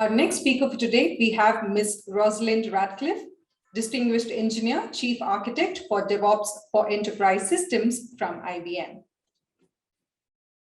Our next speaker for today, we have Ms. Rosalind Radcliff, Distinguished Engineer, Chief Architect for DevOps for Enterprise Systems from IBM.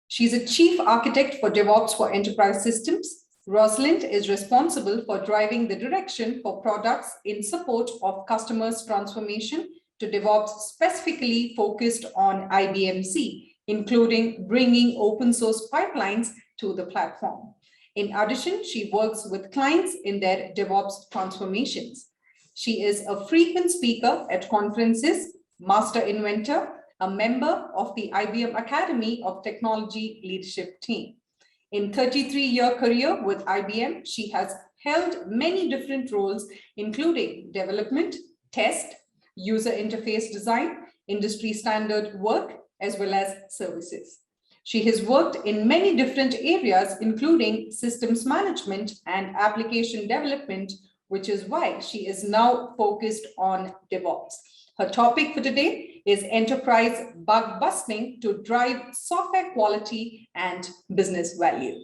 She's a Chief Architect for DevOps for Enterprise Systems. Rosalind is responsible for driving the direction for products in support of customers' transformation to DevOps specifically focused on IBM Z, including bringing open source pipelines to the platform. In addition, she works with clients in their DevOps transformations. She is a frequent speaker at conferences, master inventor, a member of the IBM Academy of Technology Leadership Team. In 33-year career with IBM, she has held many different roles, including development, test, user interface design, industry standard work, as well as services. She has worked in many different areas, including systems management and application development, which is why she is now focused on DevOps. Her topic for today is enterprise bug busting to drive software quality and business value.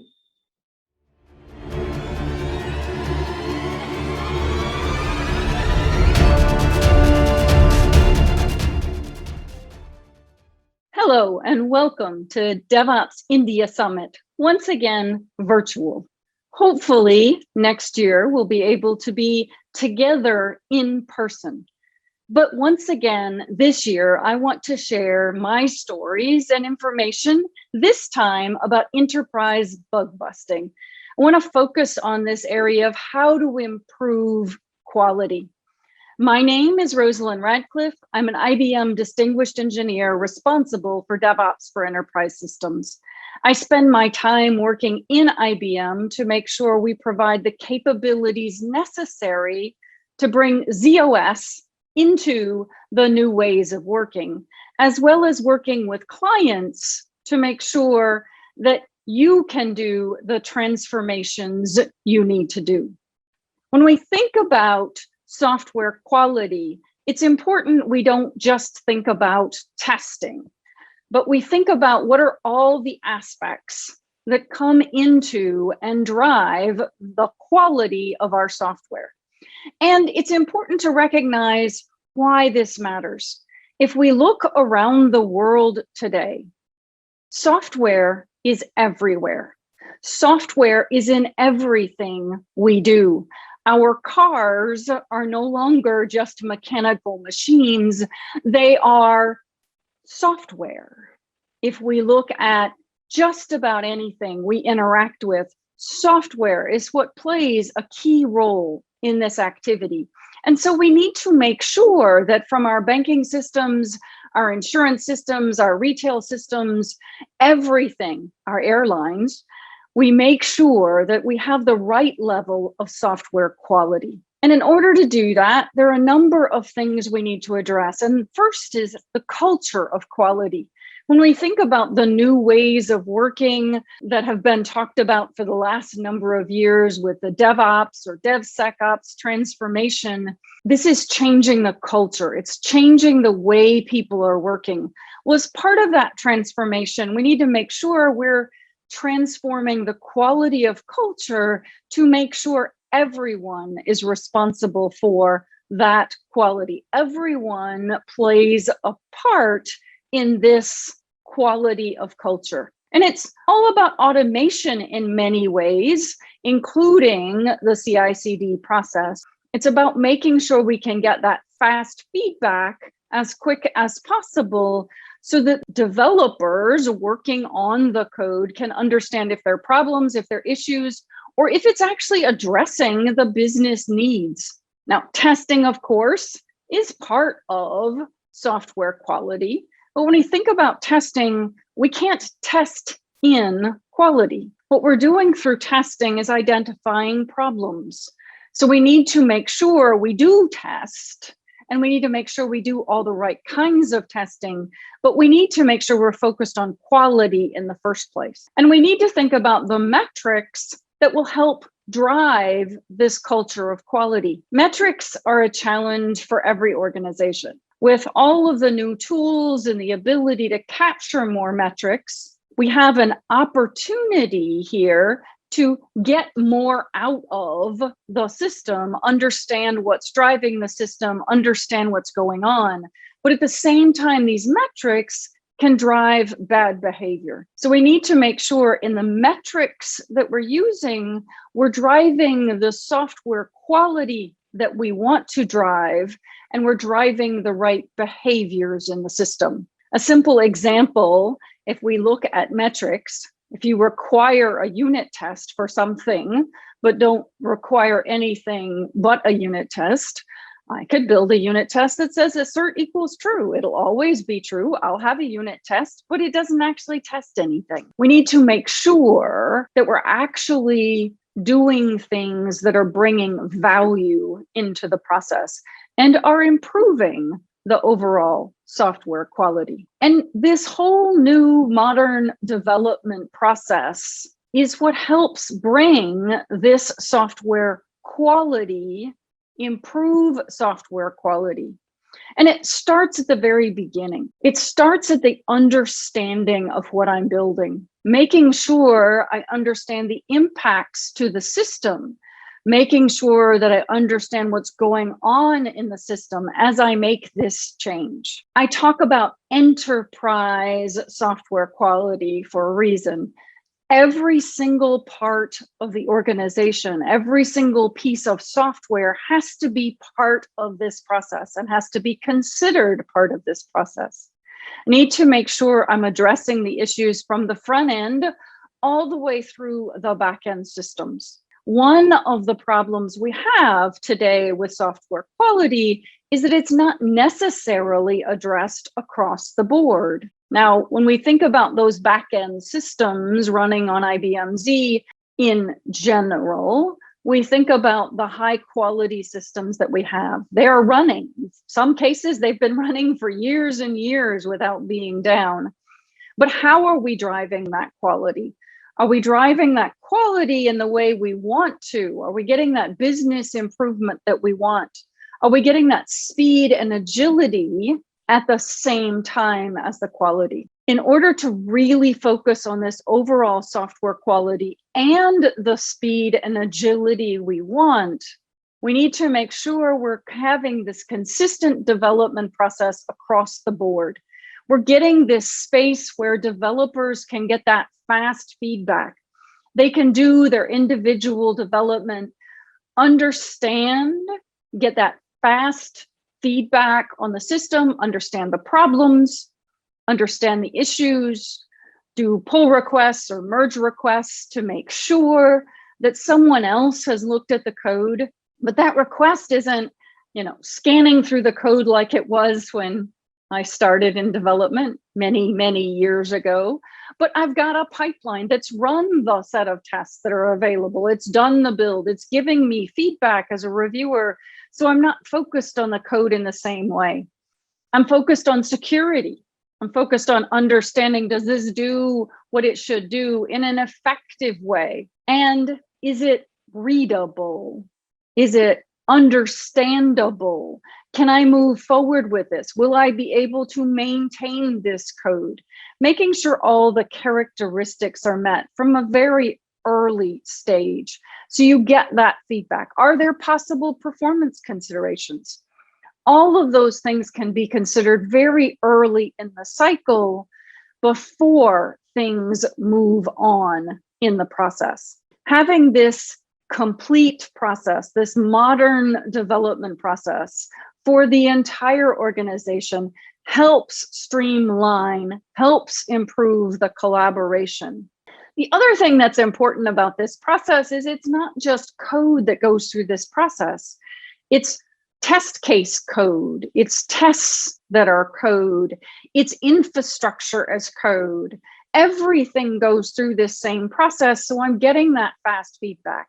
Hello and welcome to DevOps India Summit, once again virtual. Hopefully next year we'll be able to be together in person. But once again, this year, I want to share my stories and information, this time about enterprise bug busting. I want to focus on this area of how to improve quality. My name is Rosalind Radcliff. I'm an IBM Distinguished Engineer responsible for DevOps for Enterprise Systems. I spend my time working in IBM to make sure we provide the capabilities necessary to bring ZOS into the new ways of working, as well as working with clients to make sure that you can do the transformations you need to do. When we think about software quality, it's important we don't just think about testing, but we think about what are all the aspects that come into and drive the quality of our software. And it's important to recognize why this matters. If we look around the world today, software is everywhere. Software is in everything we do. Our cars are no longer just mechanical machines, they are software. If we look at just about anything we interact with, software is what plays a key role in this activity. And so we need to make sure that from our banking systems, our insurance systems, our retail systems, everything, our airlines, we make sure that we have the right level of software quality. And in order to do that, there are a number of things we need to address. And first is the culture of quality. When we think about the new ways of working that have been talked about for the last number of years with the DevOps or DevSecOps transformation, this is changing the culture. It's changing the way people are working. Well, as part of that transformation, we need to make sure we're transforming the quality of culture to make sure everyone is responsible for that quality. Everyone plays a part in this quality of culture. And it's all about automation in many ways, including the CI/CD process. It's about making sure we can get that fast feedback as quick as possible so that developers working on the code can understand if there are problems, if there are issues, or if it's actually addressing the business needs. Now, testing, of course, is part of software quality. But when we think about testing, we can't test in quality. What we're doing through testing is identifying problems. So we need to make sure we do test, and we need to make sure we do all the right kinds of testing, but we need to make sure we're focused on quality in the first place. And we need to think about the metrics that will help drive this culture of quality. Metrics are a challenge for every organization. With all of the new tools and the ability to capture more metrics, we have an opportunity here to get more out of the system, understand what's driving the system, understand what's going on. But at the same time, these metrics can drive bad behavior. So we need to make sure in the metrics that we're using, we're driving the software quality that we want to drive, and we're driving the right behaviors in the system. A simple example, if we look at metrics, if you require a unit test for something, but don't require anything but a unit test, I could build a unit test that says assert equals true. It'll always be true. I'll have a unit test, but it doesn't actually test anything. We need to make sure that we're actually doing things that are bringing value into the process and are improving the overall software quality. And this whole new modern development process is what helps bring this software quality, improve software quality. And it starts at the very beginning. It starts at the understanding of what I'm building, making sure I understand the impacts to the system, making sure that I understand what's going on in the system as I make this change. I talk about enterprise software quality for a reason. Every single part of the organization, every single piece of software has to be part of this process and has to be considered part of this process. I need to make sure I'm addressing the issues from the front end all the way through the back end systems. One of the problems we have today with software quality is that it's not necessarily addressed across the board. Now, when we think about those back-end systems running on IBM Z in general, we think about the high-quality systems that we have. They are running. In some cases, they've been running for years and years without being down. But how are we driving that quality? Are we driving that quality in the way we want to? Are we getting that business improvement that we want? Are we getting that speed and agility at the same time as the quality? In order to really focus on this overall software quality and the speed and agility we want, we need to make sure we're having this consistent development process across the board. We're getting this space where developers can get that fast feedback. They can do their individual development, understand, get that fast feedback on the system, understand the problems, understand the issues, do pull requests or merge requests to make sure that someone else has looked at the code, but that request isn't, scanning through the code like it was when I started in development many, many years ago, but I've got a pipeline that's run the set of tests that are available. It's done the build. It's giving me feedback as a reviewer. So I'm not focused on the code in the same way. I'm focused on security. I'm focused on understanding, does this do what it should do in an effective way? And is it readable? Is it understandable? Can I move forward with this? Will I be able to maintain this code? Making sure all the characteristics are met from a very early stage. So you get that feedback. Are there possible performance considerations? All of those things can be considered very early in the cycle before things move on in the process. Having this complete process, this modern development process for the entire organization helps streamline, helps improve the collaboration. The other thing that's important about this process is it's not just code that goes through this process. It's test case code, it's tests that are code, it's infrastructure as code. Everything goes through this same process. So I'm getting that fast feedback.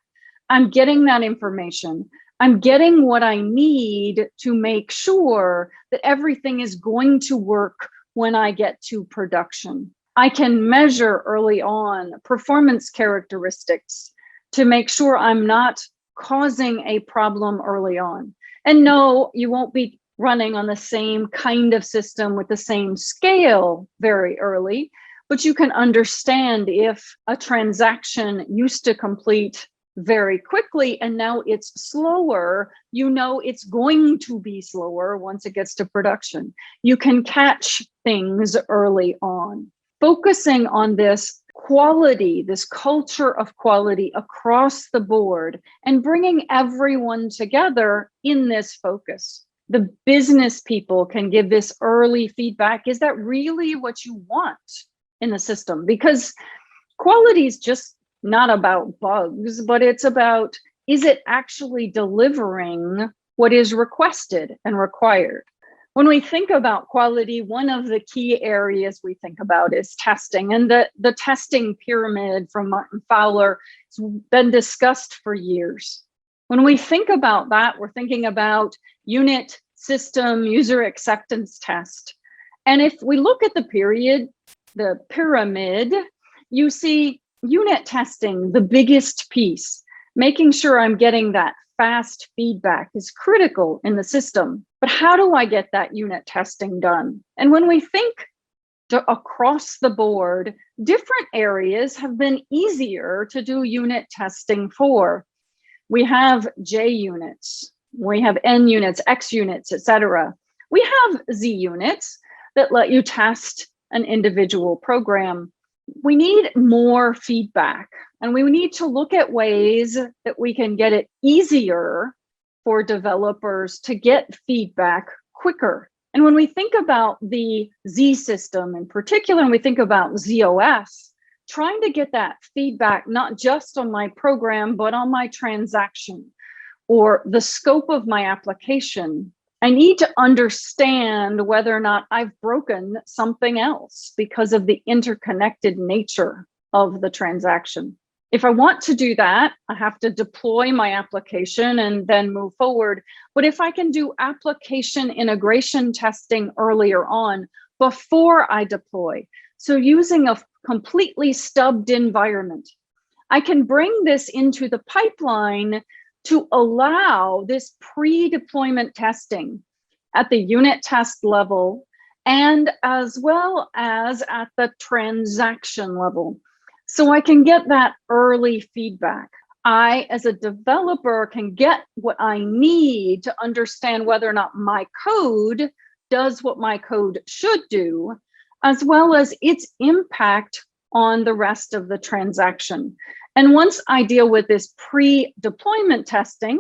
I'm getting that information. I'm getting what I need to make sure that everything is going to work when I get to production. I can measure early on performance characteristics to make sure I'm not causing a problem early on. And no, you won't be running on the same kind of system with the same scale very early, but you can understand if a transaction used to complete very quickly and now it's slower, you know it's going to be slower once it gets to production. You can catch things early on. Focusing on this quality, this culture of quality across the board, and bringing everyone together in this focus. The business people can give this early feedback. Is that really what you want in the system? Because quality is just not about bugs, but it's about, is it actually delivering what is requested and required? When we think about quality, one of the key areas we think about is testing. And the testing pyramid from Martin Fowler has been discussed for years. When we think about that, we're thinking about unit, system, user acceptance test. And if we look at the pyramid, you see unit testing, the biggest piece. Making sure I'm getting that fast feedback is critical in the system. But how do I get that unit testing done? And when we think across the board, different areas have been easier to do unit testing for. We have J units, we have N units, X units, etc. We have Z units that let you test an individual program. We need more feedback, and we need to look at ways that we can get it easier for developers to get feedback quicker. And when we think about the Z system in particular, and we think about ZOS, trying to get that feedback, not just on my program, but on my transaction or the scope of my application, I need to understand whether or not I've broken something else because of the interconnected nature of the transaction. If I want to do that, I have to deploy my application and then move forward. But if I can do application integration testing earlier on, before I deploy, so using a completely stubbed environment, I can bring this into the pipeline to allow this pre-deployment testing at the unit test level and as well as at the transaction level. So I can get that early feedback. I, as a developer, can get what I need to understand whether or not my code does what my code should do, as well as its impact on the rest of the transaction. And once I deal with this pre-deployment testing,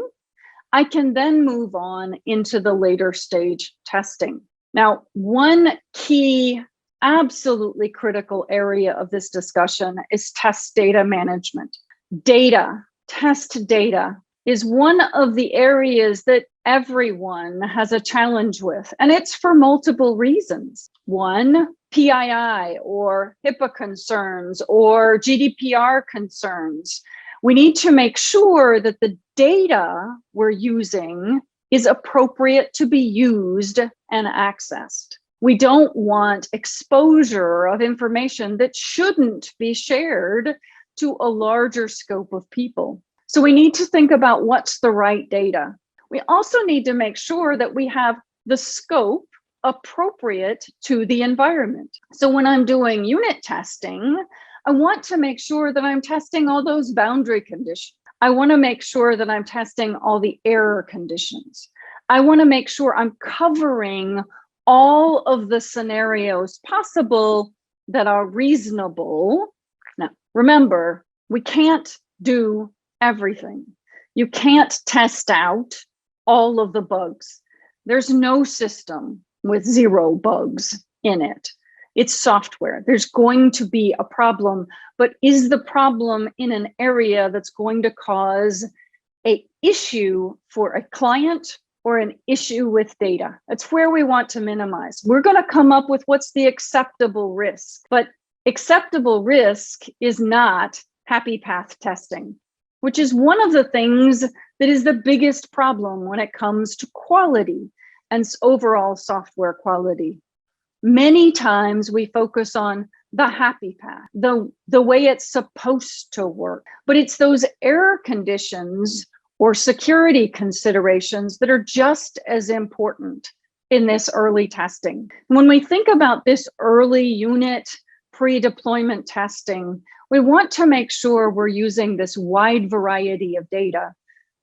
I can then move on into the later stage testing. Now, one key, absolutely critical area of this discussion is test data management. Data, test data, is one of the areas that everyone has a challenge with, and it's for multiple reasons. One, PII or HIPAA concerns or GDPR concerns. We need to make sure that the data we're using is appropriate to be used and accessed. We don't want exposure of information that shouldn't be shared to a larger scope of people. So we need to think about what's the right data. We also need to make sure that we have the scope appropriate to the environment. So when I'm doing unit testing, I want to make sure that I'm testing all those boundary conditions. I want to make sure that I'm testing all the error conditions. I want to make sure I'm covering all of the scenarios possible that are reasonable. Now, remember, we can't do everything. You can't test out all of the bugs. There's no system with 0 bugs in it. It's software. There's going to be a problem, but is the problem in an area that's going to cause an issue for a client or an issue with data? That's where we want to minimize. We're going to come up with what's the acceptable risk, but acceptable risk is not happy path testing, which is one of the things that is the biggest problem when it comes to quality and overall software quality. Many times we focus on the happy path, the way it's supposed to work, but it's those error conditions or security considerations that are just as important in this early testing. When we think about this early unit pre-deployment testing, we want to make sure we're using this wide variety of data,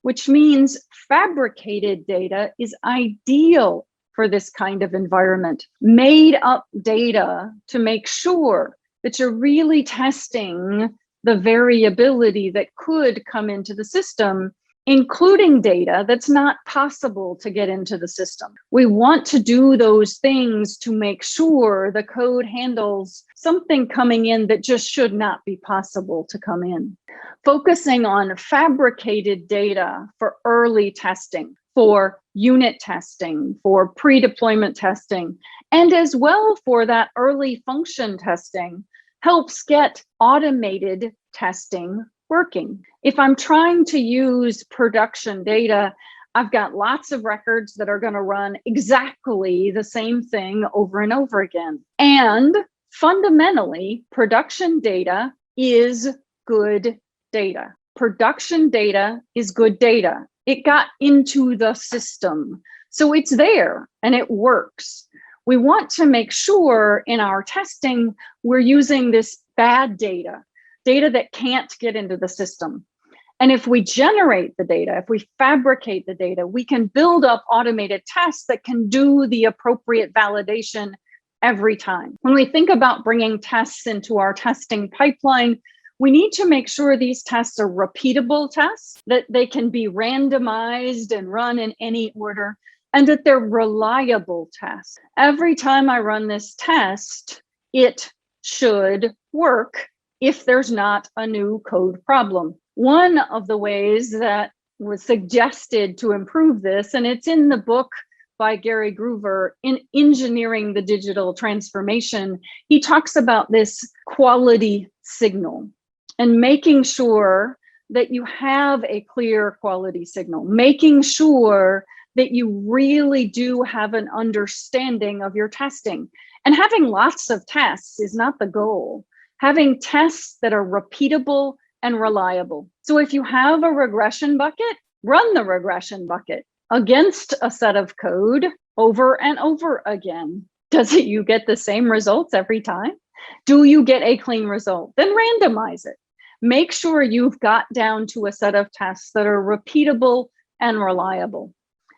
which means fabricated data is ideal for this kind of environment. Made up data to make sure that you're really testing the variability that could come into the system, including data that's not possible to get into the system. We want to do those things to make sure the code handles something coming in that just should not be possible to come in. Focusing on fabricated data for early testing, for unit testing, for pre-deployment testing, and as well for that early function testing helps get automated testing working. If I'm trying to use production data, I've got lots of records that are going to run exactly the same thing over and over again. And fundamentally, production data is good data. Production data is good data. It got into the system, so it's there and it works. We want to make sure in our testing, we're using this bad data that can't get into the system. And if we generate the data, if we fabricate the data, we can build up automated tests that can do the appropriate validation every time. When we think about bringing tests into our testing pipeline, we need to make sure these tests are repeatable tests, that they can be randomized and run in any order, and that they're reliable tests. Every time I run this test, it should work if there's not a new code problem. One of the ways that was suggested to improve this, and it's in the book by Gary Groover, in Engineering the Digital Transformation, he talks about this quality signal and making sure that you have a clear quality signal, making sure that you really do have an understanding of your testing. And having lots of tests is not the goal. Having tests that are repeatable and reliable. So if you have a regression bucket, run the regression bucket against a set of code over and over again. Does you get the same results every time? Do you get a clean result? Then randomize it. Make sure you've got down to a set of tests that are repeatable and reliable.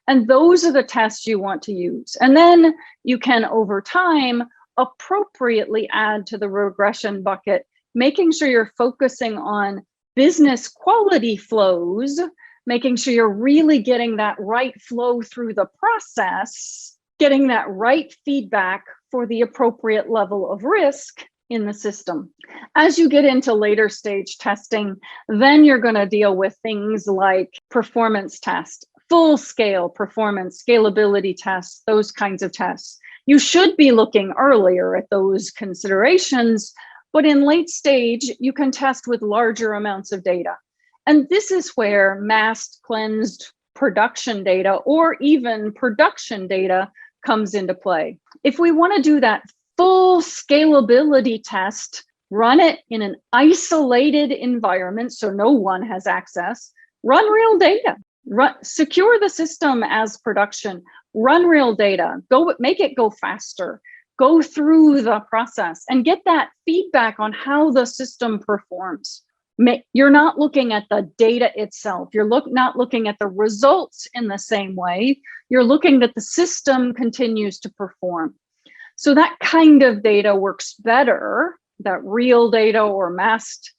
And those are the tests you want to use. And then you can, over time, appropriately add to the regression bucket, making sure you're focusing on business quality flows, making sure you're really getting that right flow through the process, getting that right feedback for the appropriate level of risk in the system. As you get into later stage testing, then you're going to deal with things like performance tests, full scale performance, scalability tests, those kinds of tests. You should be looking earlier at those considerations, but in late stage, you can test with larger amounts of data. And this is where masked, cleansed production data or even production data comes into play. If we want to do that full scalability test, run it in an isolated environment so no one has access, run real data. Secure the system as production, run real data, make it go faster, go through the process and get that feedback on how the system performs. You're not looking at the data itself. You're not looking at the results in the same way. You're looking that the system continues to perform. So that kind of data works better, that real data or masked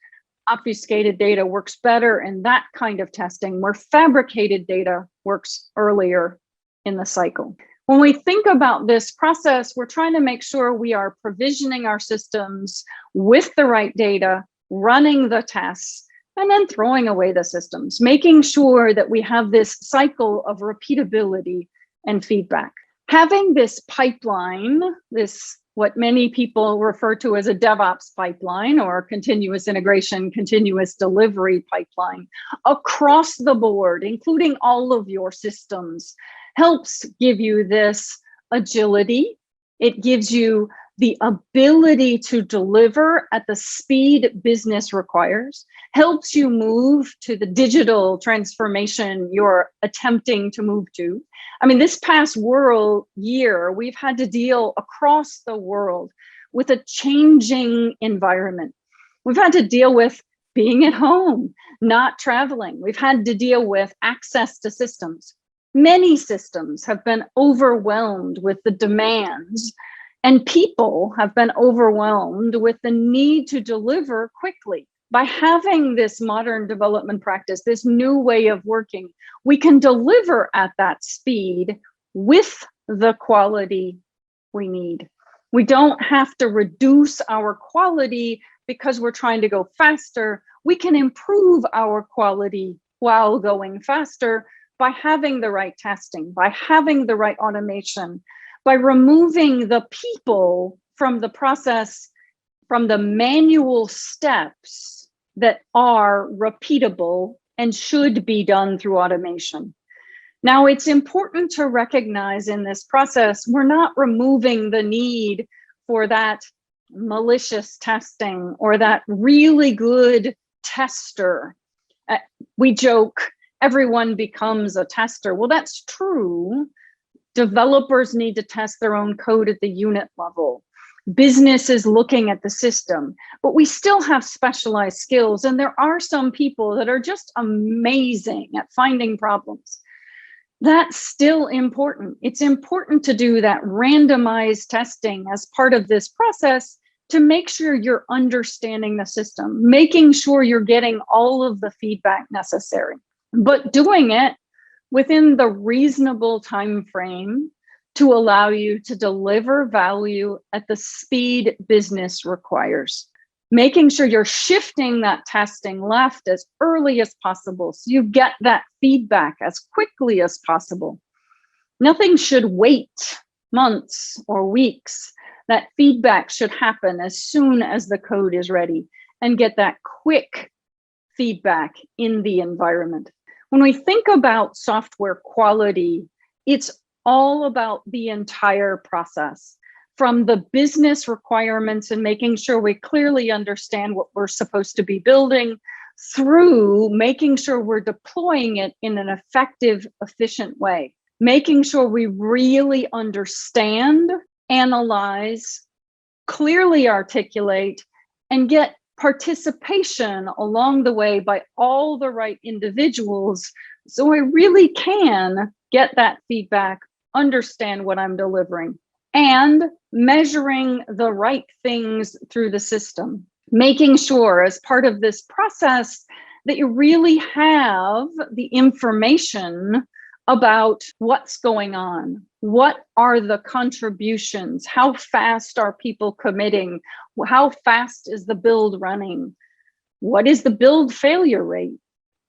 obfuscated data works better in that kind of testing, where fabricated data works earlier in the cycle. When we think about this process, we're trying to make sure we are provisioning our systems with the right data, running the tests, and then throwing away the systems, making sure that we have this cycle of repeatability and feedback. Having this pipeline, what many people refer to as a DevOps pipeline or continuous integration, continuous delivery pipeline across the board, including all of your systems, helps give you this agility. It gives you the ability to deliver at the speed business requires, helps you move to the digital transformation you're attempting to move to. I mean, this past year, we've had to deal across the world with a changing environment. We've had to deal with being at home, not traveling. We've had to deal with access to systems. Many systems have been overwhelmed with the demands, and people have been overwhelmed with the need to deliver quickly. By having this modern development practice, this new way of working, we can deliver at that speed with the quality we need. We don't have to reduce our quality because we're trying to go faster. We can improve our quality while going faster by having the right testing, by having the right automation, by removing the people from the process, from the manual steps that are repeatable and should be done through automation. Now, it's important to recognize in this process, we're not removing the need for that malicious testing or that really good tester. We joke, everyone becomes a tester. Well, that's true. Developers need to test their own code at the unit level. Business is looking at the system, but we still have specialized skills. And there are some people that are just amazing at finding problems. That's still important. It's important to do that randomized testing as part of this process to make sure you're understanding the system, making sure you're getting all of the feedback necessary, but doing it within the reasonable time frame to allow you to deliver value at the speed business requires. Making sure you're shifting that testing left as early as possible so you get that feedback as quickly as possible. Nothing should wait months or weeks. That feedback should happen as soon as the code is ready and get that quick feedback in the environment. When we think about software quality, it's all about the entire process, from the business requirements and making sure we clearly understand what we're supposed to be building, through making sure we're deploying it in an effective, efficient way, making sure we really understand, analyze, clearly articulate, and get participation along the way by all the right individuals so I really can get that feedback, understand what I'm delivering, and measuring the right things through the system. Making sure as part of this process that you really have the information about what's going on. What are the contributions? How fast are people committing? How fast is the build running? What is the build failure rate?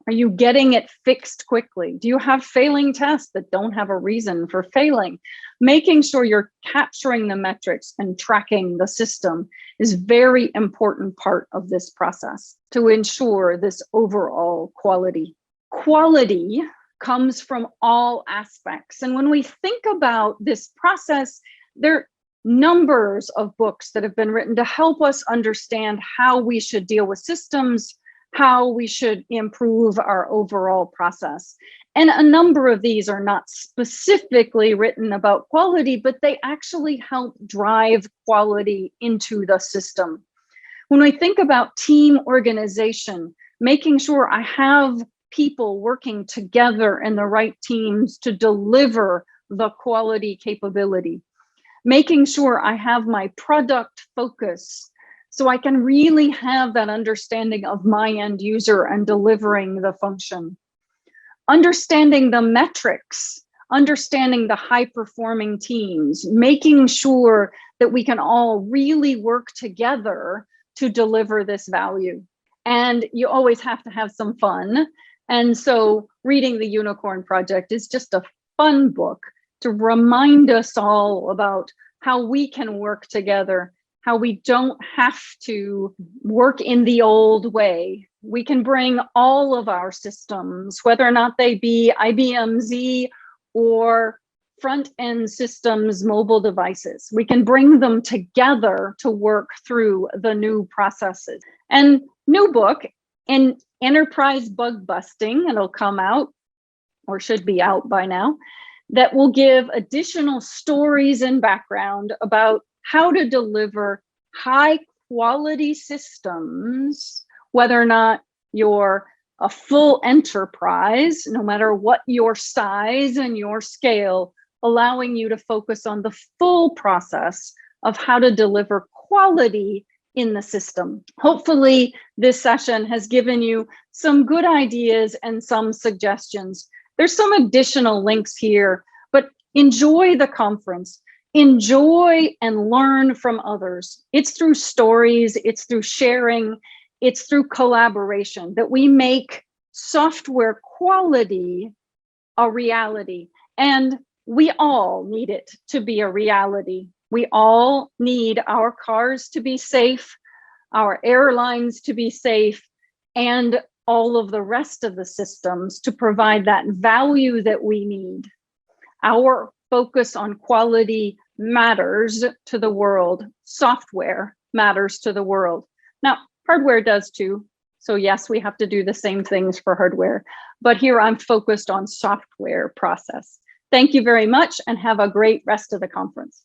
Are you getting it fixed quickly? Do you have failing tests that don't have a reason for failing? Making sure you're capturing the metrics and tracking the system is a very important part of this process to ensure this overall quality. Quality comes from all aspects. And when we think about this process, there are numbers of books that have been written to help us understand how we should deal with systems, how we should improve our overall process. And a number of these are not specifically written about quality, but they actually help drive quality into the system. When we think about team organization, making sure I have people working together in the right teams to deliver the quality capability, making sure I have my product focus so I can really have that understanding of my end user and delivering the function. Understanding the metrics, understanding the high performing teams, making sure that we can all really work together to deliver this value. And you always have to have some fun. And so reading The Unicorn Project is just a fun book to remind us all about how we can work together, how we don't have to work in the old way. We can bring all of our systems, whether or not they be IBM Z or front-end systems, mobile devices. We can bring them together to work through the new processes. And new book in enterprise bug busting, it'll come out or should be out by now, that will give additional stories and background about how to deliver high quality systems, whether or not you're a full enterprise, no matter what your size and your scale, allowing you to focus on the full process of how to deliver quality in the system. Hopefully, this session has given you some good ideas and some suggestions. There's some additional links here, but enjoy the conference. Enjoy and learn from others. It's through stories, it's through sharing, it's through collaboration that we make software quality a reality. And we all need it to be a reality. We all need our cars to be safe, our airlines to be safe, and all of the rest of the systems to provide that value that we need. Our focus on quality matters to the world. Software matters to the world. Now, hardware does too. So yes, we have to do the same things for hardware, but here I'm focused on software process. Thank you very much and have a great rest of the conference.